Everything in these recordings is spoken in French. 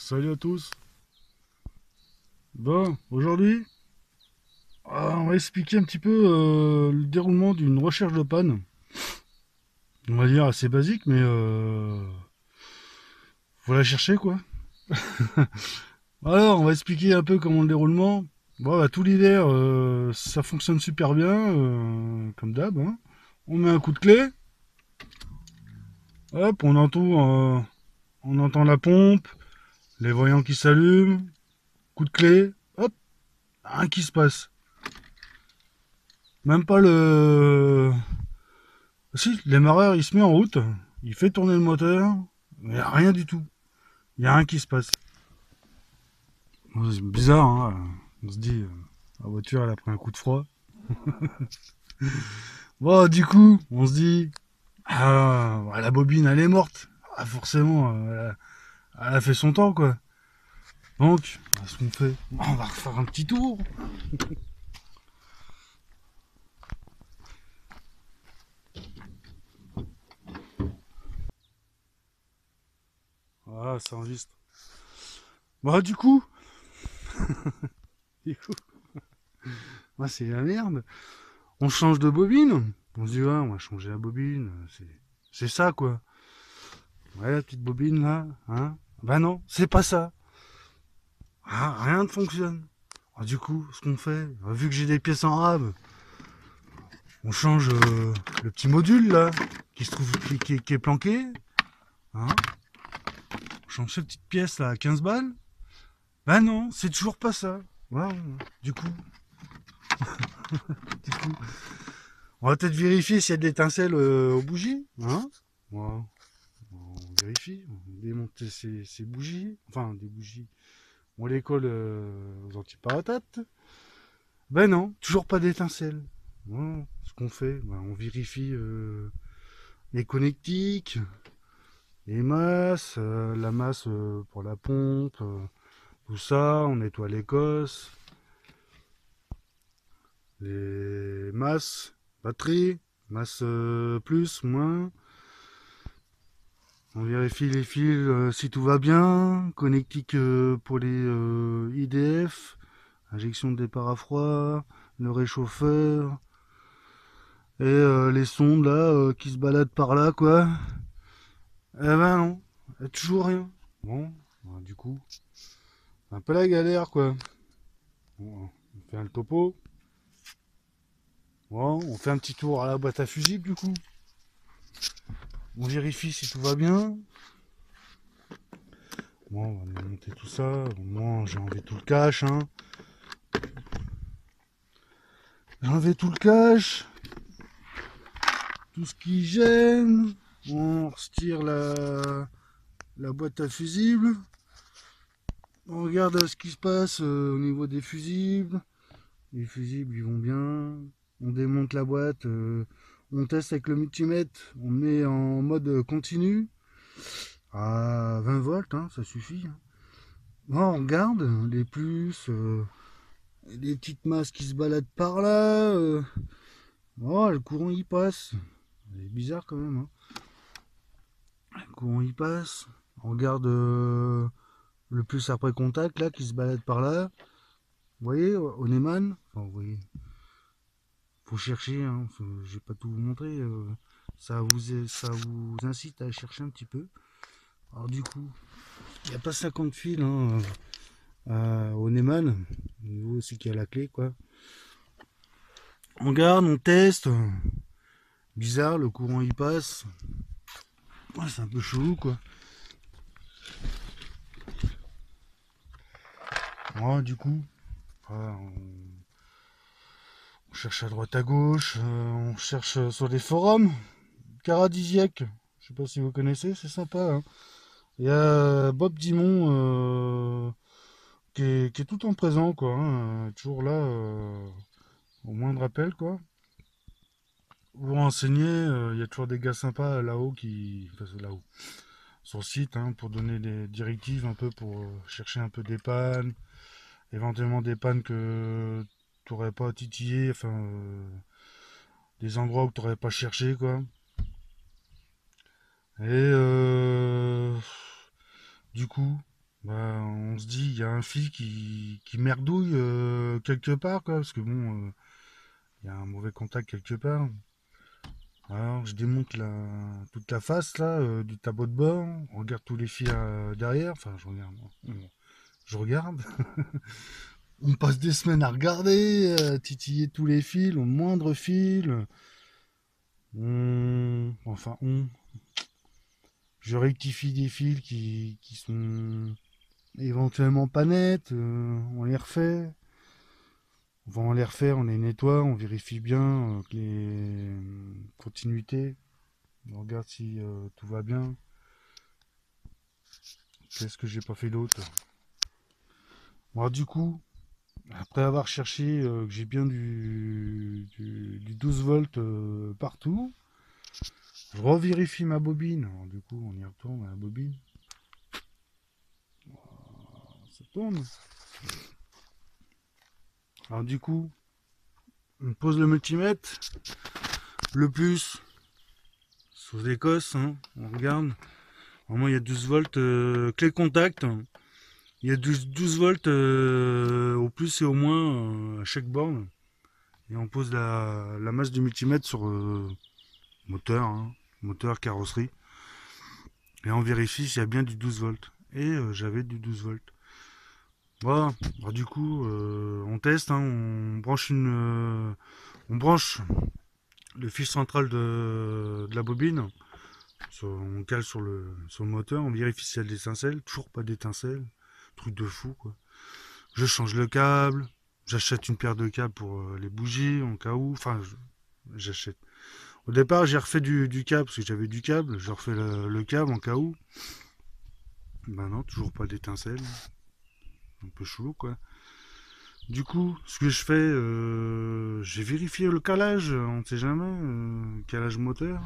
Salut à tous. Bon, aujourd'hui, on va expliquer un petit peu le déroulement d'une recherche de panne. On va dire assez basique, mais faut la chercher quoi. Alors, on va expliquer un peu comment le déroulement. Bon, bah, tout l'hiver, ça fonctionne super bien, comme d'hab, hein. On met un coup de clé, hop, on entend la pompe, les voyants qui s'allument, coup de clé, hop, rien qui se passe. Même pas le, Si, le démarreur il se met en route, il fait tourner le moteur, mais rien du tout. Il n'y a rien qui se passe. Bon, c'est bizarre, hein. On se dit, la voiture elle a pris un coup de froid. Bon, du coup, on se dit, la bobine elle est morte. Ah, forcément, elle a fait son temps quoi. Donc, ce qu'on fait, on va refaire un petit tour. Voilà, ça enregistre. Bah, du coup, moi c'est la merde. On change de bobine. On se dit, ouais, on va changer la bobine. C'est ça quoi. Ouais, la petite bobine là, hein. Bah non, c'est pas ça. Ah, rien ne fonctionne. Ah, du coup, ce qu'on fait, vu que j'ai des pièces en rab, on change le petit module là, qui se trouve qui est planqué. Hein, on change cette petite pièce là à 15 balles. Bah non, c'est toujours pas ça. Ouais, du coup, du coup, on va peut-être vérifier s'il y a de l'étincelle aux bougies. Hein, ouais, on vérifie, on démonte ces bougies, enfin des bougies. On les colle aux antiparatates. Ben non, toujours pas d'étincelle. Bon, ce qu'on fait, ben, on vérifie les connectiques, les masses, la masse pour la pompe, tout ça, on nettoie les cosses, les masses, batterie, masse plus, moins. On vérifie les fils si tout va bien, connectique pour les IDF, injection de départ à froid, le réchauffeur, et les sondes là qui se baladent par là quoi. Eh ben non, toujours rien. Bon, bah, du coup, un peu la galère quoi. Bon, on fait un topo. Bon, on fait un petit tour à la boîte à fusibles du coup. On vérifie si tout va bien. Bon, on va monter tout ça. Moi, j'ai enlevé tout le cache. Hein. J'ai enlevé tout le cache. Tout ce qui gêne. On retire la boîte à fusibles. On regarde ce qui se passe au niveau des fusibles. Les fusibles, ils vont bien. On démonte la boîte. On teste avec le multimètre. On met en mode continu. À 20 volts, hein, ça suffit. Hein. Bon, on regarde les plus. Les petites masses qui se baladent par là. Oh, le courant y passe. C'est bizarre quand même. Hein. Le courant y passe. On regarde le plus après contact là qui se balade par là. Vous voyez, Oneman. Enfin, vous voyez. Faut chercher, hein. Je vais pas tout vous montrer. Ça vous incite à chercher un petit peu. Alors du coup, il n'y a pas 50 fils hein, au Neyman. Au niveau aussi qu'il y a la clé quoi. On regarde, on teste. Bizarre, le courant y passe. Ouais, c'est un peu chelou quoi. Ouais, du coup, on cherche à droite à gauche. On cherche sur les forums. Caradisiaque. Je sais pas si vous connaissez, c'est sympa. Hein. Il y a Bob Dimon qui est tout en présent, quoi. Hein, toujours là, au moindre appel, quoi. Vous renseignez, il y a toujours des gars sympas là-haut enfin, c'est là-haut, sur le site, hein, pour donner des directives un peu, pour chercher un peu des pannes, éventuellement des pannes que tu n'aurais pas titillé, enfin, des endroits où tu n'aurais pas cherché, quoi. Et du coup. bah, on se dit, il y a un fil qui merdouille quelque part, quoi, parce que bon, il y a un mauvais contact quelque part. Alors, je démonte toute la face là du tableau de bord, on regarde tous les fils derrière, enfin, je regarde. On passe des semaines à regarder, titiller tous les fils, au moindre fil. Je rectifie des fils qui sont éventuellement pas nets, on les refait. Enfin, on les refait, on les nettoie, on vérifie bien que les continuités. On regarde si tout va bien. Qu'est-ce que j'ai pas fait d'autre? Bon, du coup, après avoir cherché que j'ai bien du 12 volts partout, je revérifie ma bobine. Alors, du coup, on y retourne à la bobine. Ça tourne. Alors, du coup, on pose le multimètre. Le plus, sous l'Écosse, hein, on regarde. Normalement, il y a 12 volts clé contact. Il y a 12 volts au plus et au moins à chaque borne. Et on pose la masse du multimètre sur moteur, hein, moteur, carrosserie. Et on vérifie s'il y a bien du 12 volts. Et j'avais du 12 volts. Voilà. Alors, du coup, on teste, hein, on branche le fil central de la bobine. On cale sur le moteur, on vérifie s'il y a de l'étincelle. Toujours pas d'étincelle. Truc de fou, quoi. Je change le câble. J'achète une paire de câbles pour les bougies, en cas où. Enfin, j'achète. Au départ, j'ai refait du câble, parce que j'avais du câble. J'ai refait le câble en cas où. Ben non, toujours pas d'étincelle. Un peu chaud, quoi. Du coup, ce que je fais, j'ai vérifié le calage, on ne sait jamais, calage moteur.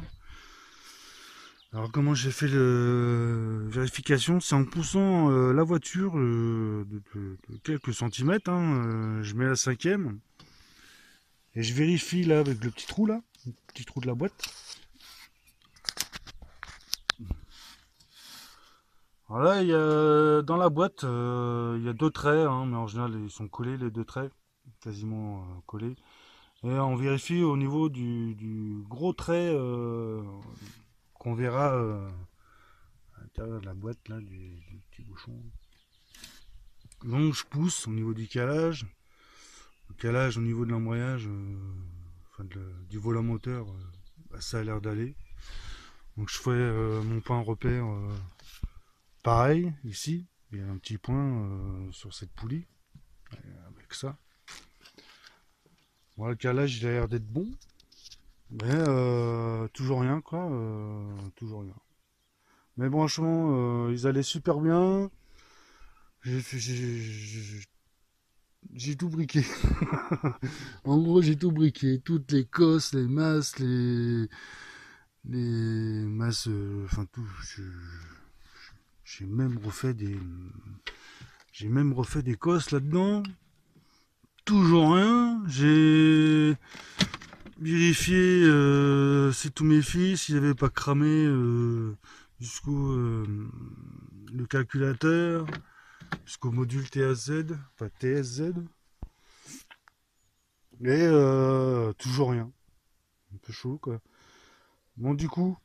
Alors comment j'ai fait la vérification? C'est en poussant la voiture de quelques centimètres, hein, je mets la cinquième, et je vérifie là avec le petit trou là, le petit trou de la boîte. Alors là, dans la boîte, il y a deux traits, hein, mais en général ils sont collés les deux traits, quasiment collés. Et on vérifie au niveau du gros trait qu'on verra à l'intérieur de la boîte là, du petit bouchon. Donc je pousse au niveau du calage. Le calage au niveau de l'embrayage, enfin du volant moteur, bah, ça a l'air d'aller. Donc je fais mon point repère pareil ici. Il y a un petit point sur cette poulie avec ça. Bon, le calage il a l'air d'être bon. Mais toujours rien quoi. Toujours rien. Mais franchement, ils allaient super bien. J'ai tout briqué. En gros, j'ai tout briqué. Toutes les cosses, les masses, les masses, enfin tout. J'ai même refait j'ai même refait des cosses là-dedans. Toujours rien. J'ai vérifié si tous mes fils, s'ils n'avaient pas cramé jusqu'au le calculateur, jusqu'au module TSZ, enfin TSZ. Et toujours rien. Un peu chaud quoi. Bon du coup,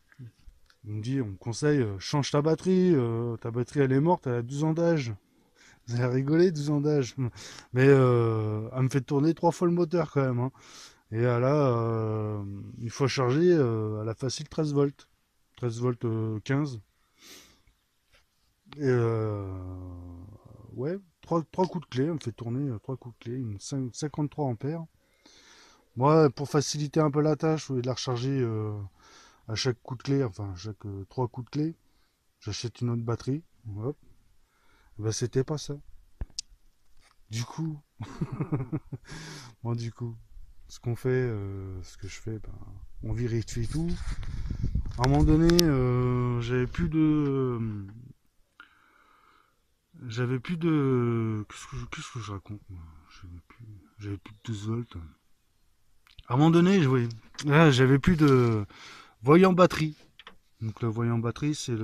on me dit, on me conseille, change ta batterie elle est morte, elle a 12 ans d'âge. Vous avez rigolé, 12 ans d'âge. Mais elle me fait tourner 3 fois le moteur quand même, hein. Et là, une fois chargée, elle a facile 13 volts. 13 volts 15. Et ouais, 3 coups de clé, elle me fait tourner 3 coups de clé, 53 ampères. Moi, pour faciliter un peu la tâche, au lieu de la recharger à chaque coup de clé, enfin à chaque 3 coups de clé, j'achète une autre batterie. Hop. Ben, c'était pas ça. Du coup, bon, du coup, ce qu'on fait, ce que je fais, ben, on vérifie tout. À un moment donné, j'avais plus de, qu'est-ce que je raconte, moi. J'avais plus de 12 volts. À un moment donné, j'avais plus de voyant batterie. Donc le voyant batterie, c'est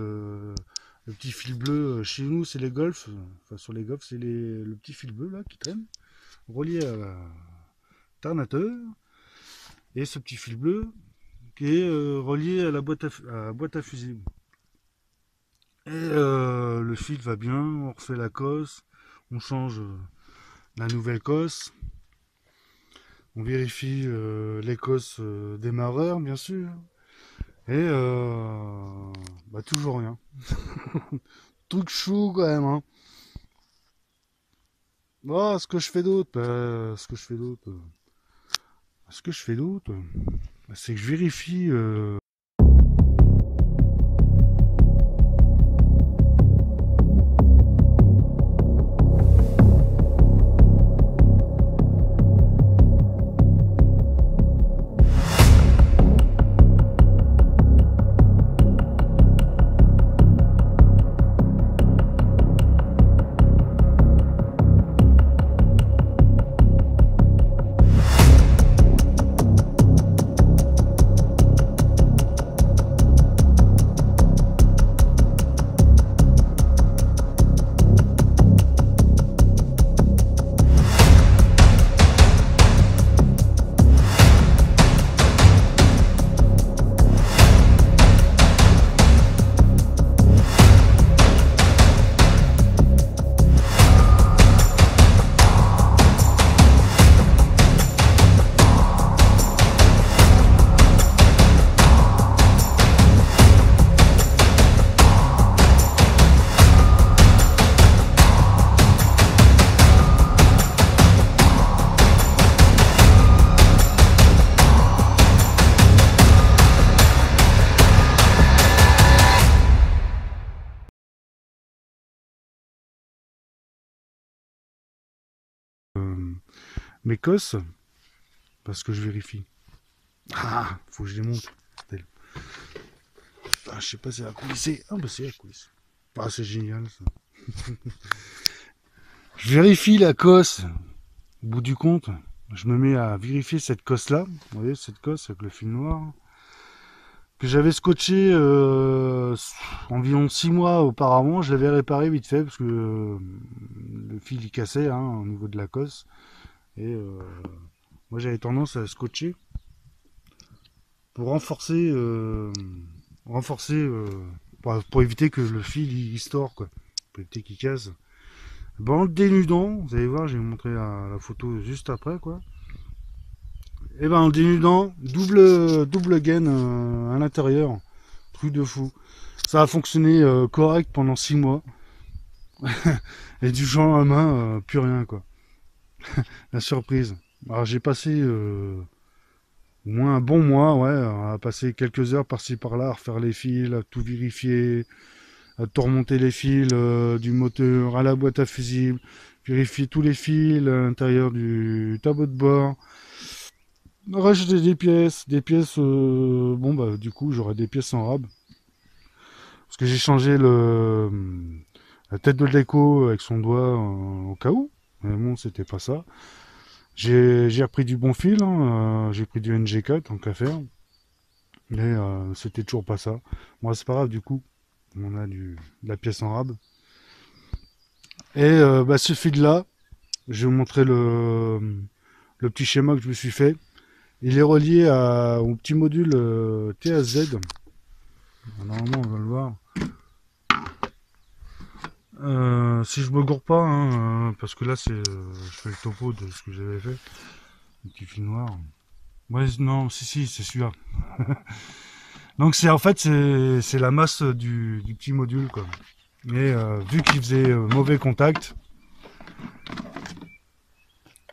Le petit fil bleu, chez nous, c'est les golfs. Enfin, sur les golfs, c'est le petit fil bleu là qui traîne, relié à l'alternateur. Et ce petit fil bleu qui est relié à la boîte à fusibles. Et le fil va bien, on refait la cosse, on change la nouvelle cosse. On vérifie les cosses démarreur, bien sûr. Et bah, toujours rien. Truc chou quand même. Hein. Bon, ce que je fais d'autre, c'est que je vérifie. Mes cosses, parce que je vérifie. Ah, faut que je les monte. Ah, je sais pas si c'est à coulisser. Ah, bah c'est à coulisser. Ah, c'est génial ça. Je vérifie la cosse. Au bout du compte, je me mets à vérifier cette cosse là. Vous voyez, cette cosse avec le fil noir. Que j'avais scotché environ 6 mois auparavant. Je l'avais réparé vite fait parce que le fil il cassait hein, au niveau de la cosse. Et moi j'avais tendance à scotcher pour renforcer pour éviter que le fil il se tord quoi, pour éviter qu'il casse. Bon, en le dénudant, vous allez voir, je vais vous montrer la photo juste après quoi. Et ben en le dénudant, double gaine à l'intérieur, truc de fou. Ça a fonctionné correct pendant 6 mois. Et du jour au lendemain, plus rien quoi. La surprise. Alors j'ai passé au moins un bon mois, ouais, à passer quelques heures par-ci par-là, à refaire les fils, à tout vérifier, à tout remonter les fils du moteur à la boîte à fusibles, vérifier tous les fils à l'intérieur du tableau de bord, rajouter des pièces, bon bah du coup j'aurai des pièces en rab, parce que j'ai changé la tête de déco avec son doigt au cas où, mais bon c'était pas ça. J'ai repris du bon fil, hein, j'ai pris du NG4 tant qu'à faire. Mais c'était toujours pas ça. Moi, c'est pas grave, du coup, on a de la pièce en rab. Et bah, ce fil-là, je vais vous montrer le petit schéma que je me suis fait. Il est relié au petit module TAZ. Normalement, on va le voir. Si je me gourre pas, hein, parce que là, je fais le topo de ce que j'avais fait. Le petit fil noir. Ouais, non, si, c'est celui-là. Donc c'est en fait c'est la masse du petit module quoi. Et vu qu'il faisait mauvais contact,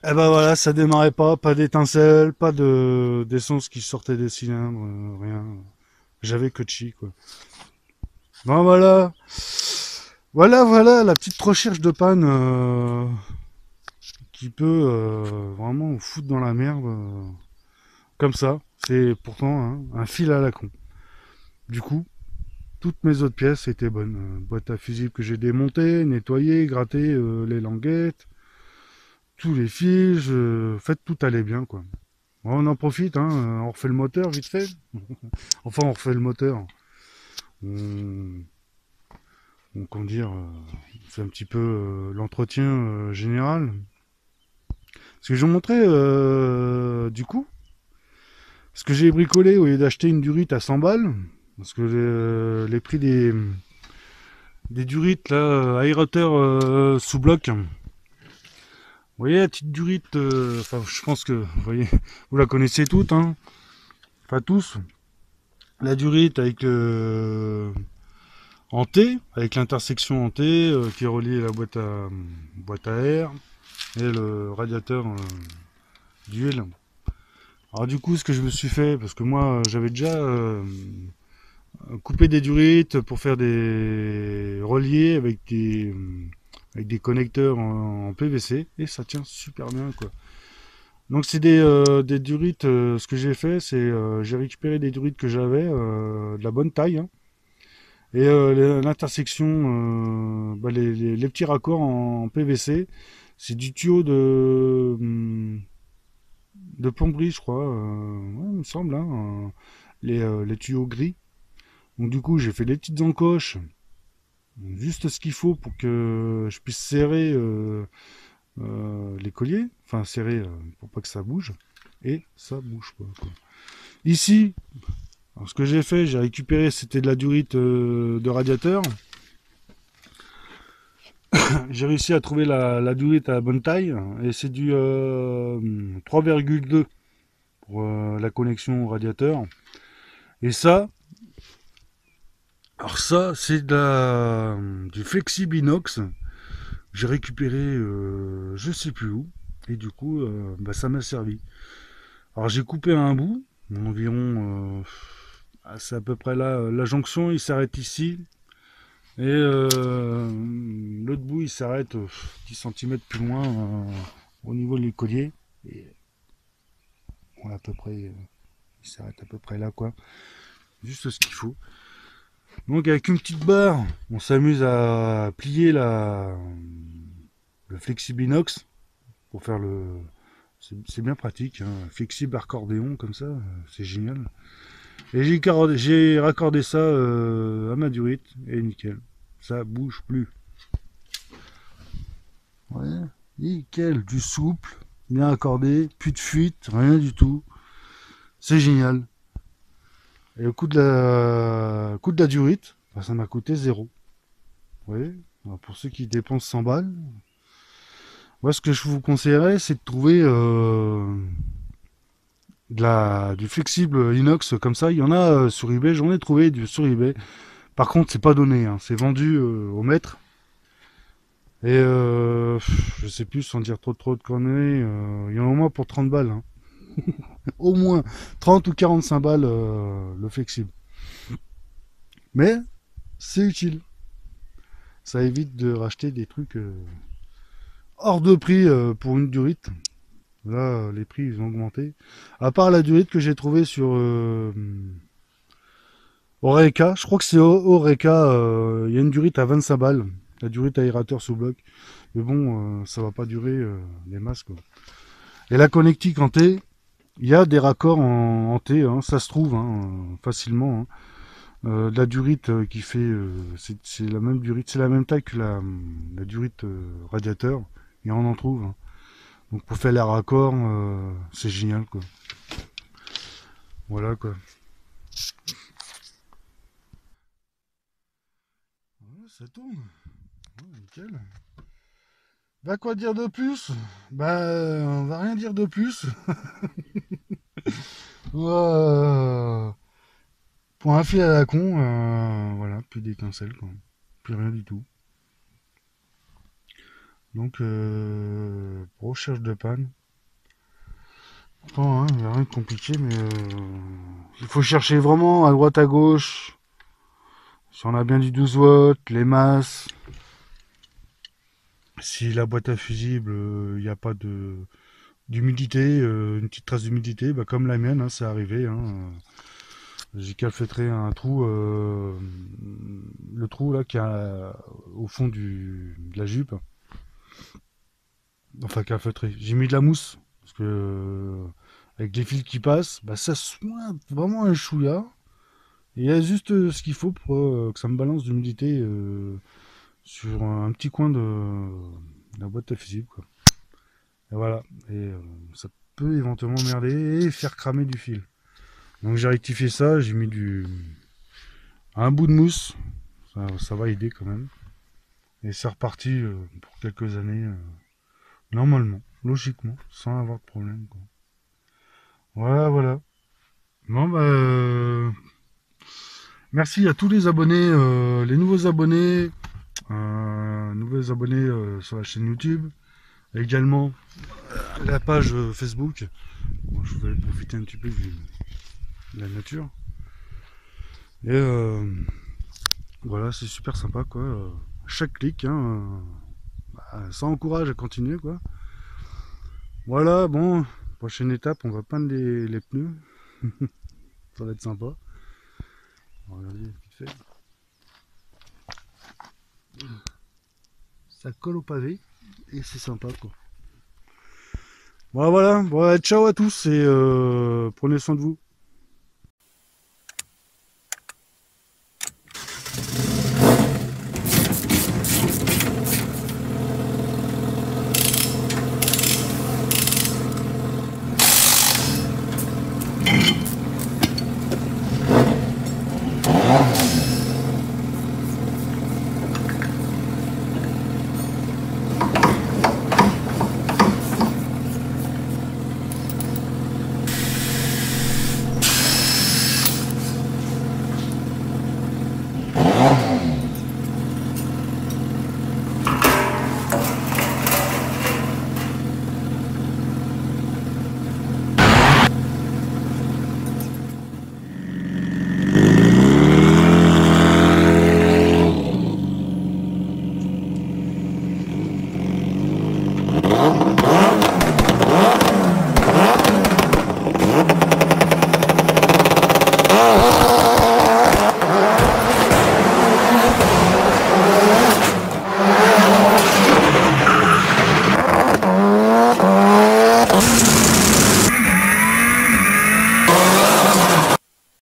et ben voilà, ça démarrait pas d'étincelle, pas d'essence qui sortait des cylindres, rien. J'avais que de chi quoi. Bon voilà la petite recherche de panne qui peut vraiment vous foutre dans la merde comme ça. C'est pourtant hein, un fil à la con. Du coup, toutes mes autres pièces étaient bonnes. Boîte à fusibles que j'ai démontée, nettoyée, grattée, les languettes, tous les fils, en fait tout allait bien quoi. Bon, on en profite, hein, on refait le moteur vite fait. Enfin on refait le moteur. On, Donc, comment dire, c'est un petit peu l'entretien général. Ce que je vous montrais, du coup, ce que j'ai bricolé au lieu d'acheter une durite à 100 balles, parce que les prix des durites, là, aérateurs sous bloc. Vous voyez la petite durite, enfin, je pense que, vous voyez, vous la connaissez toutes, hein, enfin tous. La durite avec en T, avec l'intersection en T qui est reliée à la boîte à air et le radiateur d'huile. Alors du coup, ce que je me suis fait, parce que moi j'avais déjà coupé des durites pour faire des reliés avec des connecteurs en PVC et ça tient super bien quoi. Donc c'est des durites, ce que j'ai fait, c'est j'ai récupéré des durites que j'avais, de la bonne taille, hein. Et l'intersection, bah, les petits raccords en PVC, c'est du tuyau de plomberie, je crois. Ouais, il me semble, hein, les tuyaux gris. Donc du coup, j'ai fait des petites encoches, juste ce qu'il faut pour que je puisse serrer les colliers, enfin serrer pour pas que ça bouge. Et ça bouge pas, quoi. Ici, alors, ce que j'ai fait, j'ai récupéré, c'était de la durite de radiateur. J'ai réussi à trouver la durite à la bonne taille et c'est du 3,2 pour la connexion au radiateur. Et ça, alors ça, c'est du flexible inox. J'ai récupéré je sais plus où et du coup, bah, ça m'a servi. Alors j'ai coupé un bout, environ, c'est à peu près là. La jonction, il s'arrête ici. Et l'autre bout, il s'arrête 10 cm plus loin au niveau de l'écolier. Et voilà, à peu près, il s'arrête à peu près là, quoi. Juste ce qu'il faut. Donc avec une petite barre, on s'amuse à plier le flexible inox pour faire le. C'est bien pratique, hein. Flexible accordéon comme ça, c'est génial. Et j'ai raccordé ça à ma durite et nickel. Ça bouge plus. Ouais, nickel, du souple, bien accordé, plus de fuite, rien du tout. C'est génial. Et le coût de la durite, bah, ça m'a coûté zéro. Vous voyez. Alors, pour ceux qui dépensent 100 balles, moi ce que je vous conseillerais, c'est de trouver du flexible inox comme ça. Il y en a sur eBay, j'en ai trouvé sur eBay. Par contre, c'est pas donné, hein. C'est vendu au mètre. Et je sais plus, sans dire trop de conneries, il y en a au moins pour 30 balles, hein. Au moins 30 ou 45 balles le flexible. Mais c'est utile. Ça évite de racheter des trucs hors de prix pour une durite. Là, les prix ils ont augmenté. À part la durite que j'ai trouvée sur Oreca, je crois que c'est Oreca, il y a une durite à 25 balles. La durite aérateur sous bloc. Mais bon, ça va pas durer des masses, quoi. Et la connectique en T, il y a des raccords en T, hein, ça se trouve hein, facilement, hein. De la durite qui fait, c'est la même durite, c'est la même taille que la durite radiateur, et on en trouve, hein. Donc pour faire les raccords, c'est génial quoi. Voilà quoi. Ouais, ça tourne, ouais, nickel. Bah quoi dire de plus? Bah on va rien dire de plus. Ouais, pour un fil à la con, voilà, plus d'étincelles quoi. Plus rien du tout. Donc recherche de panne. Bon, hein, il n'y a rien de compliqué, mais il faut chercher vraiment à droite à gauche. Si on a bien du 12 watts, les masses. Si la boîte à fusible, il n'y a pas d'humidité, une petite trace d'humidité, bah, comme la mienne, hein, c'est arrivé, hein. J'ai calfeutré un trou, le trou là qui a au fond de la jupe. Enfin calfeutré. J'ai mis de la mousse parce que, avec les fils qui passent, bah, ça sointe vraiment un chouïa. Et il y a juste ce qu'il faut pour que ça me balance d'humidité sur un petit coin de la boîte à fusible, quoi. Et voilà. Et ça peut éventuellement merder et faire cramer du fil. Donc j'ai rectifié ça, j'ai mis un bout de mousse. Ça va aider quand même. Et c'est reparti pour quelques années. Normalement, logiquement, sans avoir de problème, quoi. Voilà, voilà. Bon, bah, merci à tous les abonnés, les nouveaux abonnés sur la chaîne YouTube. Également la page Facebook. Bon, je vais profiter un petit peu de la nature. Et voilà, c'est super sympa, quoi. Chaque clic, hein, ça encourage à continuer, quoi. Voilà, bon, prochaine étape, on va peindre les pneus. Ça va être sympa. Regardez, vite fait. Ça colle au pavé et c'est sympa, quoi. Bon, voilà, bon, ciao à tous et prenez soin de vous.